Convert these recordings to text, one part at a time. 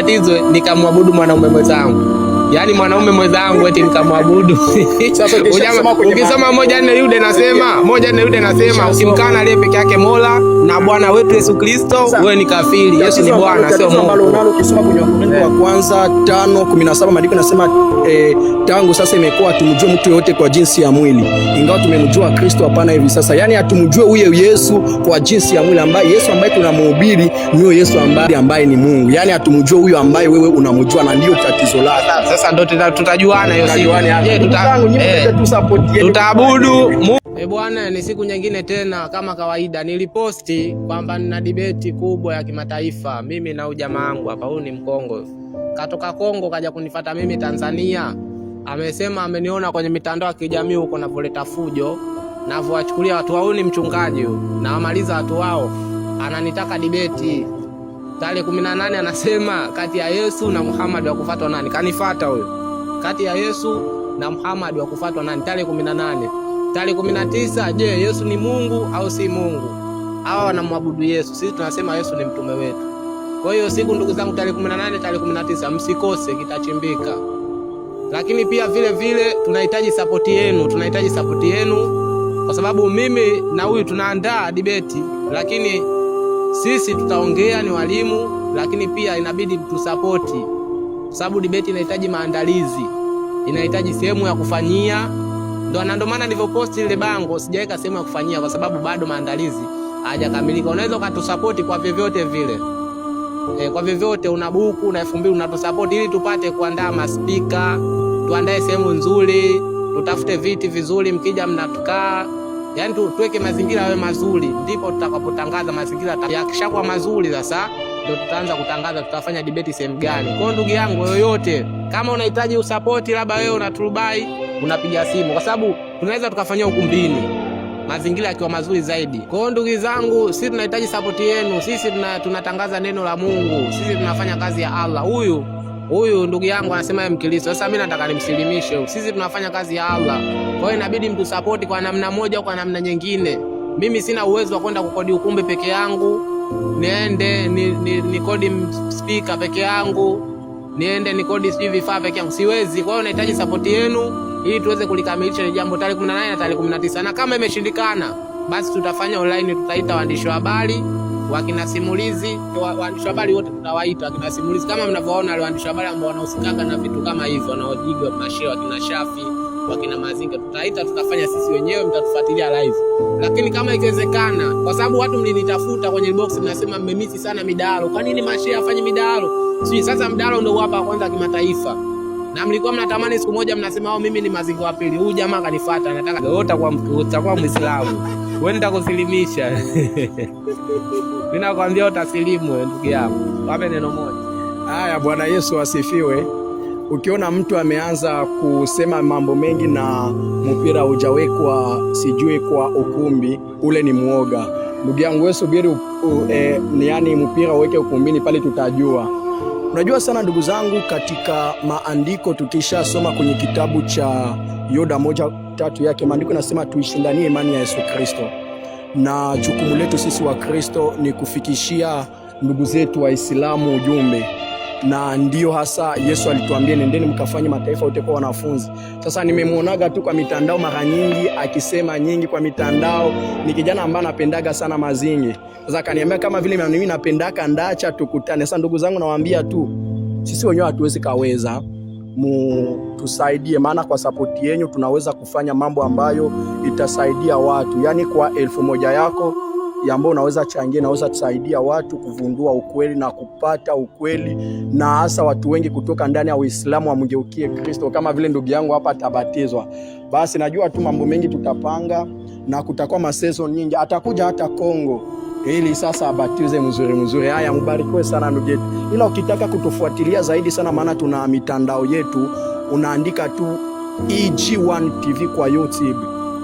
nibatizwe nikamwabudu mwanaume mwenzangu. Yaani mwanaume mwenzangu eti nikamwabudu. Sasa ukisoma 1:4 Yuda nasema ukimkana aliye peke yake Mola na Bwana wetu Yesu Kristo wewe ni kafiri. Yesu ni Bwana sio Mungu. Unalo ukisoma kwenye Wakorintho wa kwanza 5:17 maandiko nasema tangu sasa imekuwa tumjue mtu yote kwa jinsi ya mwili. Ingawa tumemjua Kristo hapana hivi sasa. Yaani atumjue huyo Yesu kwa jinsi ya mwili ambaye Yesu ambaye tunamhubiri ni Yesu ambaye ni Mungu. Yaani atumjue huyo ambaye wewe unamjua na ndio tatizo lako. Sasa ndo tutajuana hiyo siku. Tutaabudu. Bwana, ni siku nyingine tena kama kawaida. Niliposti kwamba nina debate kubwa ya kimataifa mimi na ujamaa wangu hapa. Huyu ni Mkongo. Katoka Kongo kaja kunifuata mimi Tanzania. Amesema ameniona kwenye mitandao ya kijamii huko navoleta fujo, navowachukulia watu wao. Ni mchungaji huyo. Na wamaliza watu wao. Ananitaka debate. Tarehe 18 anasema kati ya Yesu na Muhammad wa kufuatwa nani? Kanifuata huyo. Kati ya Yesu na Muhammad wa kufuatwa nani? Tarehe 18. Tarehe 19, je, Yesu ni Mungu au si Mungu? Hawa wanamwabudu Yesu. Sisi tunasema Yesu ni mtume wetu. Kwa hiyo siku ndugu zangu tarehe 18, tarehe 19 msikose, kitachimbika. Lakini pia vile tunahitaji support yenu. Kwa sababu mimi na huyu tunaandaa debate, lakini sisi tutaongea ni walimu, lakini pia inabidi tusapoti. Sababu debate inahitaji maandalizi. Inahitaji sehemu ya kufanyia. Ndio maana nilivyoposti ile bango sijaweka sehemu ya kufanyia kwa sababu bado maandalizi hayajakamilika. Unaweza ukatusupport kwa vyovyote vile. Kwa vyovyote una buku una 2000 unatusupport ili tupate kuandaa maspika, tuandae sehemu nzuri, tutafute viti vizuri mkija mnatukaa. Yaani tuweke mazingira yawe mazuri, ndipo tutakapotangaza mazingira yakishakuwa mazuri sasa ndio tutaanza kutangaza tutafanya debate sehemu gani. Kwa ndugu yangu yoyote kama unahitaji usupport, labda wewe unaturubai, unapiga simu kwa sababu tunaweza tukafanyia ukumbini mazingira yakiwa mazuri zaidi. Kwa ndugu zangu, sisi tunahitaji support yenu. Sisi tunatangaza neno la Mungu. Sisi tunafanya kazi ya Allah. Huyu ndugu yangu anasema yeye Mkristo. Sasa mimi nataka nimsilimishe. Sisi tunafanya kazi ya Allah. Kwa hiyo inabidi mtu support kwa namna moja au kwa namna nyingine. Mimi sina uwezo wa kwenda kukodi ukumbi peke yangu. Niende nikodi speaker peke yangu. Niende nikodi vifaa peke yangu. Siwezi. Kwa hiyo nahitaji support yenu ili tuweze kulikamilisha ile jambo tarehe 18 na tarehe 19. Na kama imeshindikana, basi tutafanya online, tutaita waandishi wa habari, wakina simulizi, waandishi wa habari wote tutawaita wakina simulizi. Kama mnavyoona wale waandishi wa habari ambao wanahusika na vitu kama hivyo, wanaojiga mashehe, wakina Shafi, wakina Mazinga, tutafanya sisi wenyewe, mtatufuatilia live. Lakini kama ikiwezekana, kwa sababu watu mlinitafuta kwenye box mnasema mmemisi sana midahalo. Kwa nini mashehe afanye midahalo? Sasa midahalo ndio hapa kwanza kimataifa. Na mlikuwa mnatamani siku moja mnasema mimi ni Mazinga wa pili. Huyu jamaa kanifuata anataka wote utakuwa Muislamu. Wewe nitakusilimisha. Mimi nakwambia utasilimu ndugu yangu. Wape neno moja. Haya, Bwana Yesu asifiwe. Ukiona mtu ameanza kusema mambo mengi na mpira hujawekwa sijui kwa ukumbi, ule ni muoga. Ndugu yangu wewe subiri yani mpira uweke ukumbini pale tutajua. Unajua sana ndugu zangu, katika maandiko tukishasoma kwenye kitabu cha Yuda 1:3 yake maandiko nasema tuishindanie imani ya Yesu Kristo. Na jukumu letu sisi wa Kristo ni kufikishia ndugu zetu Waislamu ujumbe. Na ndio hasa Yesu alituambia nendeni mkafanye mataifa yote kwa wanafunzi. Sasa nimemuonaga tu kwa mitandao mara nyingi akisema nyingi kwa mitandao. Ni kijana ambaye anapendaga sana mazingi. Sasa kaniambia kama vile mimi napendaka ndacha tukutane. Sasa ndugu zangu nawaambia tu sisi wenyewe hatuwezi kaweza, tusaidie, maana kwa support yenu tunaweza kufanya mambo ambayo itasaidia watu. Yaani kwa 1000 yako ambao unaweza changia, naweza tusaidia watu kuvundua ukweli na kupata ukweli, na hasa watu wengi kutoka ndani ya Uislamu wamgeukie Kristo, kama vile ndugu yangu hapa atabatizwa. Basi najua tu mambo mengi tutapanga na kutakuwa masezo nyingi, atakuja hata Kongo ili sasa abatize mzuri. Haya, mbarikiwe sana ndugu yetu. Ila ukitaka kutufuatilia zaidi sana, maana tuna mitandao yetu, unaandika tu EG1 TV kwa YouTube.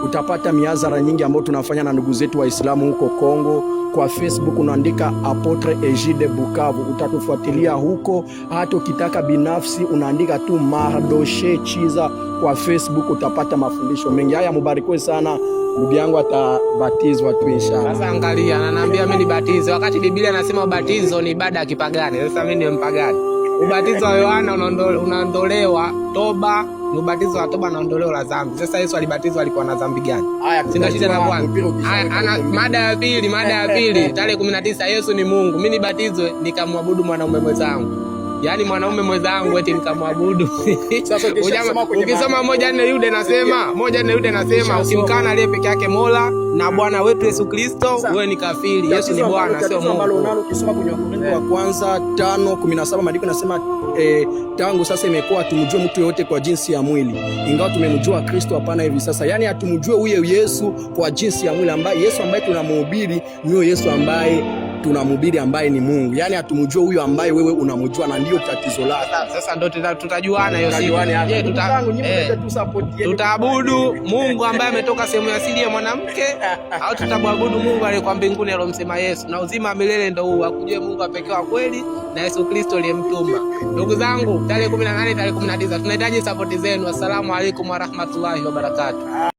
Utapata miazara nyingi ambayo tunafanya na ndugu zetu Waislamu huko Kongo. Kwa Facebook unaandika Apotre Egide Bukavu, utatufuatilia huko. Hata ukitaka binafsi unaandika tu Mardoche Chiza kwa Facebook, utapata mafundisho mengi. Haya, mbarikiwe sana. Ndugu yangu atabatizwa tu inshallah. Sasa angalia, ananiambia mimi nibatize wakati Biblia inasema ubatizo ni ibada ya kipagani. Sasa mimi ni mpagani. ubatizo wa Yohana unaondolewa toba, ni ubatizo wa toba na ondoleo la dhambi. Sasa Yesu alibatizwa alikuwa na dhambi gani? Sina shida na Bwana. Mada ya pili tarehe 19 Yesu ni Mungu. Mimi nibatizwe nikamwabudu mwanaume mwenzangu. Yaani mwanaume mwenzangu eti nikamwabudu. Ukisoma 1:4 Yuda nasema ukimkana aliye peke yake Mola na Bwana wetu Yesu Kristo, wewe ni kafiri. Yesu ni Bwana sio Mungu. Ukisoma kwenye Wakorintho wa kwanza 5:17 maandiko nasema tangu sasa imekuwa tumjue mtu yote kwa jinsi ya mwili, ingawa tumemjua Kristo hapana hivi sasa. Yaani hatumjue huyo Yesu kwa jinsi ya mwili, ambaye Yesu ambaye tunamhubiri ni Yesu ambaye tunamhubiri ambaye ni Mungu. Yaani hatumjue huyo ambaye wewe unamjua, na ndio tatizo lako. Sasa ndio tutajuana hiyo siku. Tutaabudu Mungu ambaye ametoka sehemu ya asili ya mwanamke au tutamwabudu Mungu aliyekuwa mbinguni aliyomsema Yesu? Na uzima wa milele ndio huu, akujue Mungu apekee wa kweli na Yesu Kristo aliyemtuma. Ndugu zangu, tarehe 18 tarehe 19 tunahitaji support zenu. Asalamu alaykum wa rahmatullahi wa barakatuh.